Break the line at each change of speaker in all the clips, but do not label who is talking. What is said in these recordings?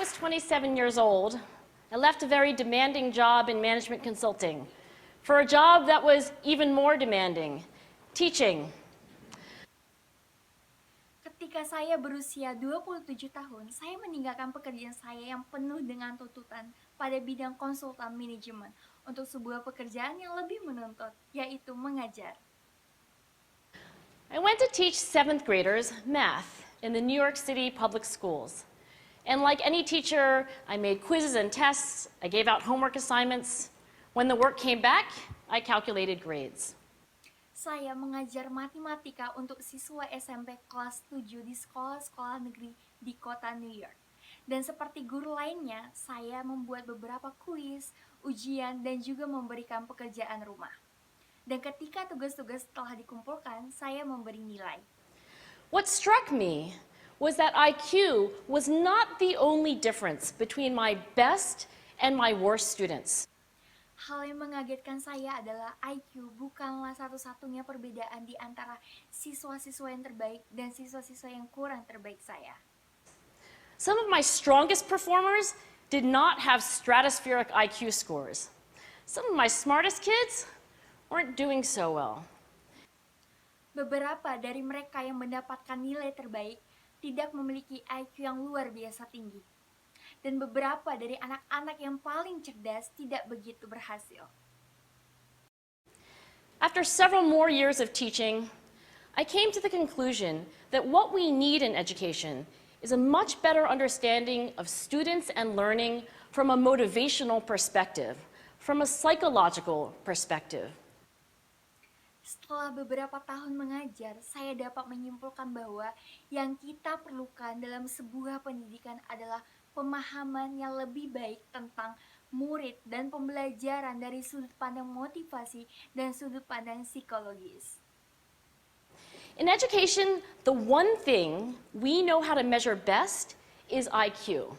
was 27 years old, I left a very demanding job in management consulting for a job that was even more demanding, teaching.
Ketika saya berusia 27 tahun, saya meninggalkan pekerjaan saya yang penuh dengan tuntutan pada bidang konsultan manajemen untuk sebuah pekerjaan yang lebih menuntut, yaitu mengajar.
I went to teach 7th graders math in the New York City public schools. And like any teacher, I made quizzes and tests, I gave out homework assignments. When the work came back, I calculated grades.
Saya mengajar matematika untuk siswa SMP kelas 7 di sekolah-sekolah negeri di kota New York. Dan seperti guru lainnya, saya membuat beberapa kuis, ujian, dan juga memberikan pekerjaan rumah. Dan ketika tugas-tugas telah dikumpulkan, saya memberi nilai.
What struck me was that IQ was not the only difference between my best and my worst students.
Hal yang mengagetkan saya adalah IQ bukanlah satu-satunya perbedaan di antara siswa-siswa yang terbaik dan siswa-siswa yang kurang terbaik saya.
Some of my strongest performers did not have stratospheric IQ scores. Some of my smartest kids weren't doing so well.
Beberapa dari mereka yang mendapatkan nilai terbaik tidak memiliki IQ yang luar biasa tinggi. Dan beberapa dari anak-anak yang paling cerdas tidak begitu berhasil.
After several more years of teaching, I came to the conclusion that what we need in education is a much better understanding of students and learning from a motivational perspective, from a psychological perspective.
Setelah beberapa tahun mengajar, saya dapat menyimpulkan bahwa yang kita perlukan dalam sebuah pendidikan adalah pemahaman yang lebih baik tentang murid dan pembelajaran dari sudut pandang motivasi dan sudut pandang psikologis.
In education, the one thing we know how to measure best is IQ.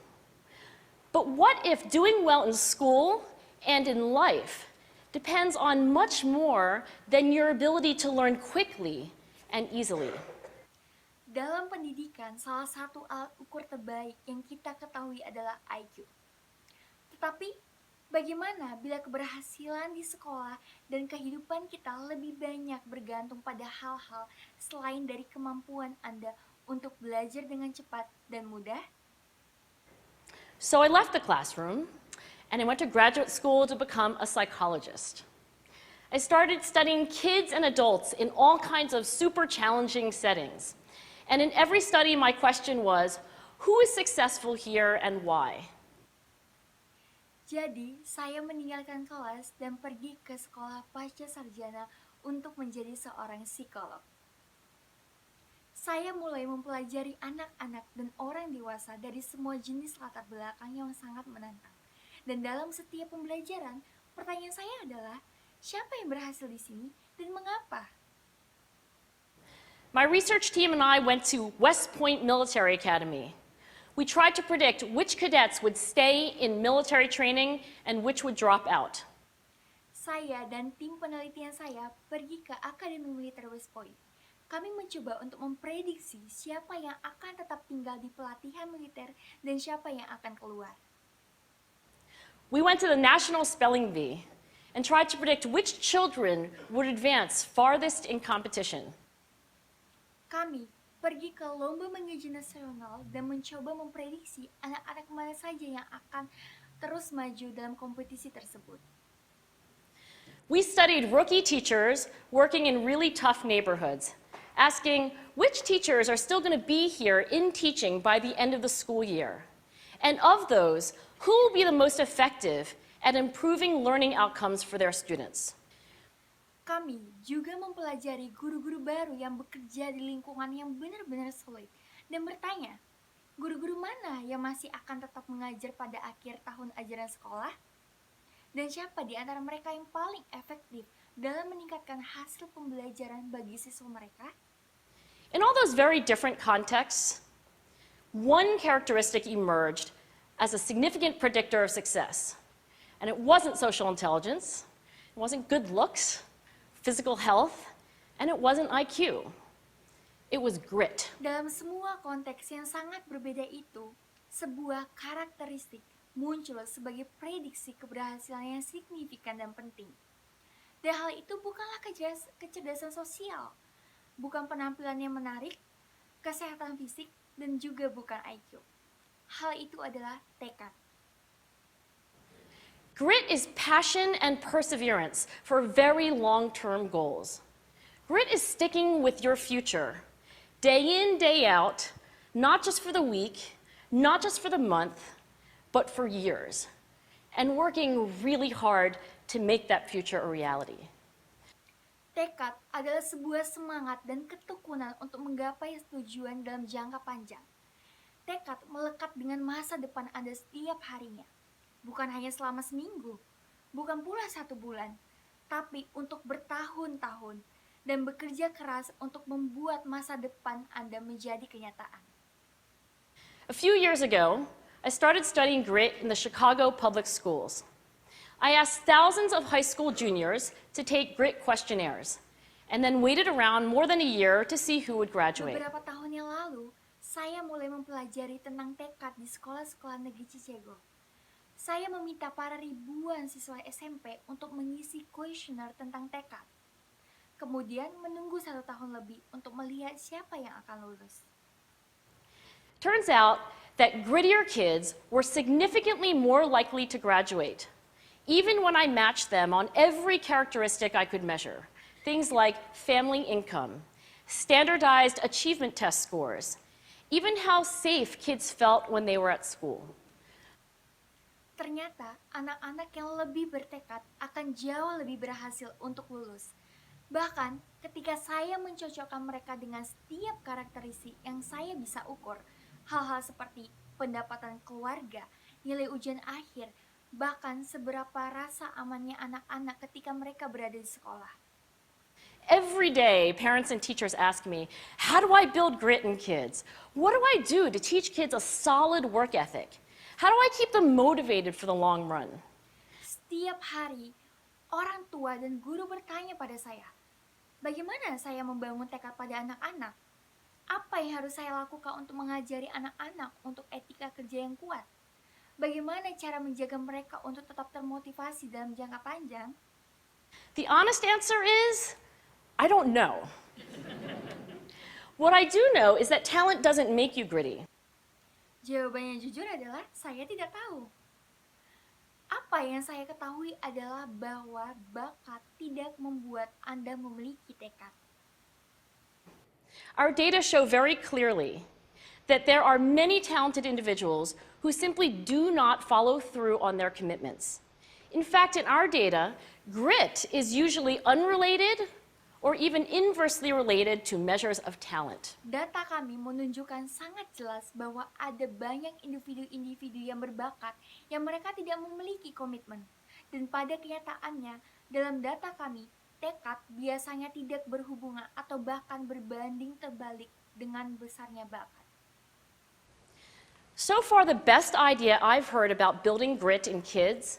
But what if doing well in school and in life depends on much more than your ability to learn quickly and easily?
Dalam pendidikan, salah satu alat ukur terbaik yang kita ketahui adalah IQ. Tetapi, bagaimana bila keberhasilan di sekolah dan kehidupan kita lebih banyak bergantung pada hal-hal selain dari kemampuan Anda untuk belajar dengan cepat dan mudah?
So I left the classroom and I went to graduate school to become a psychologist. I started studying kids and adults in all kinds of super challenging settings. And in every study, my question was, who is successful here and why?
Jadi, saya meninggalkan kelas dan pergi ke sekolah pasca sarjana untuk menjadi seorang psikolog. Saya mulai mempelajari anak-anak dan orang dewasa dari semua jenis latar belakang yang sangat menantang. Dan dalam setiap pembelajaran, pertanyaan saya adalah, siapa yang berhasil di sini dan mengapa?
My research team and I went to West Point Military Academy. We tried to predict which cadets would stay in military training and which would drop out.
Saya dan tim penelitian saya pergi ke Akademi Militer West Point. Kami mencoba untuk memprediksi siapa yang akan tetap tinggal di pelatihan militer dan siapa yang akan keluar.
We went to the National Spelling Bee and tried to predict which children would advance farthest in competition.
Kami pergi ke lomba mengaji nasional dan mencoba memprediksi anak-anak mana saja yang akan terus maju dalam kompetisi tersebut.
We studied rookie teachers working in really tough neighborhoods, asking which teachers are still going to be here in teaching by the end of the school year. And of those, who will be the most effective at improving learning outcomes for their students?
Kami juga mempelajari guru-guru baru yang bekerja di lingkungan yang benar-benar sulit dan bertanya, guru-guru mana yang masih akan tetap mengajar pada akhir tahun ajaran sekolah? Dan siapa di antara mereka yang paling efektif dalam meningkatkan hasil pembelajaran bagi siswa mereka?
In all those very different contexts, one characteristic emerged as a significant predictor of success. And it wasn't social intelligence, it wasn't good looks, physical health, and it wasn't IQ. It was grit.
Dalam semua konteks yang sangat berbeda itu, Sebuah karakteristik muncul sebagai prediksi keberhasilan yang signifikan dan penting. Dan hal itu bukanlah kecerdasan sosial, bukan penampilan yang menarik, kesehatan fisik, dan juga bukan IQ. Hal itu adalah tekad.
Grit is passion and perseverance for very long-term goals. Grit is sticking with your future, day in, day out, not just for the week, not just for the month, but for years, and working really hard to make that future a reality.
Tekad adalah sebuah semangat dan ketekunan untuk menggapai tujuan dalam jangka panjang. Tekad melekat dengan masa depan Anda setiap harinya. Bukan hanya selama seminggu, bukan pula 1 bulan, tapi untuk bertahun-tahun dan bekerja keras untuk membuat masa depan Anda menjadi kenyataan.
A few years ago, I started studying grit in the Chicago public schools. I asked thousands of high school juniors to take grit questionnaires, and then waited around more than a year to see who would graduate.
Beberapa tahun yang lalu, saya mulai mempelajari tentang tekad di sekolah-sekolah negeri Chicago. Saya meminta para ribuan siswa SMP untuk mengisi kuesioner tentang tekad. Kemudian menunggu 1 tahun lebih untuk melihat siapa yang akan lulus.
Turns out that grittier kids were significantly more likely to graduate, even when I matched them on every characteristic I could measure. Things like family income, standardized achievement test scores, even how safe kids felt when they were at school.
Ternyata anak-anak yang lebih bertekad akan jauh lebih berhasil untuk lulus. Bahkan ketika saya mencocokkan mereka dengan setiap karakteristik yang saya bisa ukur, hal-hal seperti pendapatan keluarga, nilai ujian akhir, bahkan seberapa rasa amannya anak-anak ketika mereka berada di sekolah.
Every day, parents and teachers ask me, how do I build grit in kids? What do I do to teach kids a solid work ethic? How do I keep them motivated for the long run?
Setiap hari, orang tua dan guru bertanya pada saya, bagaimana saya membangun tekad pada anak-anak? Apa yang harus saya lakukan untuk mengajari anak-anak untuk etika kerja yang kuat? Bagaimana cara menjaga mereka untuk tetap termotivasi dalam jangka panjang?
The honest answer is, I don't know. What I do know is that talent doesn't make you gritty.
Jawaban yang jujur adalah saya tidak tahu. Apa yang saya ketahui adalah bahwa bakat tidak membuat Anda memiliki tekad.
Our data show very clearly that there are many talented individuals who simply do not follow through on their commitments. In fact, in our data, grit is usually unrelated or even inversely related to measures of talent.
Data kami menunjukkan sangat jelas bahwa ada banyak individu-individu yang berbakat yang mereka tidak memiliki komitmen. Dan pada kenyataannya, dalam data kami, tekad biasanya tidak berhubungan atau bahkan berbanding terbalik dengan besarnya bakat.
So far, the best idea I've heard about building grit in kids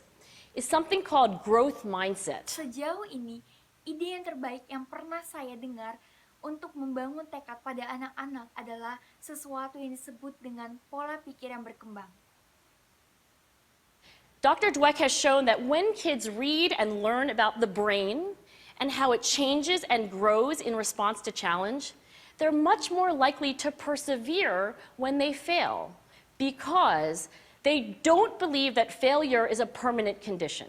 is something called growth mindset.
Sejauh ini, ide yang terbaik yang pernah saya dengar untuk membangun tekad pada anak-anak adalah sesuatu yang disebut dengan pola pikir yang berkembang.
Dr. Dweck has shown that when kids read and learn about the brain and how it changes and grows in response to challenge, they're much more likely to persevere when they fail because they don't believe that failure is a permanent condition.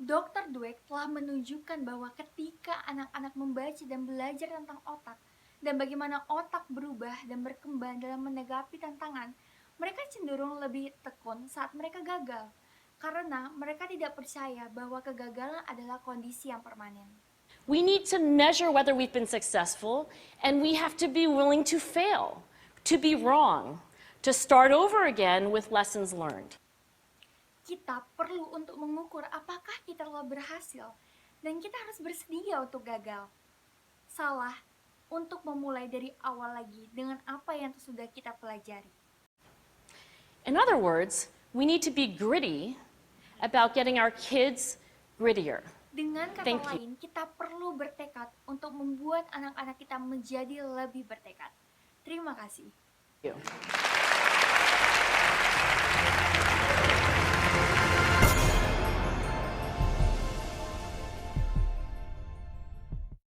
Dr. Dweck telah menunjukkan bahwa ketika anak-anak membaca dan belajar tentang otak dan bagaimana otak berubah dan berkembang dalam menanggapi tantangan, mereka cenderung lebih tekun saat mereka gagal, karena mereka tidak percaya bahwa kegagalan adalah kondisi yang permanen.
We need to measure whether we've been successful, and we have to be willing to fail, to be wrong, to start over again with lessons learned.
Kita perlu untuk mengukur apakah kita telah berhasil, dan kita harus bersedia untuk gagal. Salah untuk memulai dari awal lagi dengan apa yang sudah kita pelajari.
In other words, we need to be gritty about getting our kids grittier.
Dengan kata
Thank you.
lain, kita perlu bertekad untuk membuat anak-anak kita menjadi lebih bertekad. Terima kasih.
Thank you.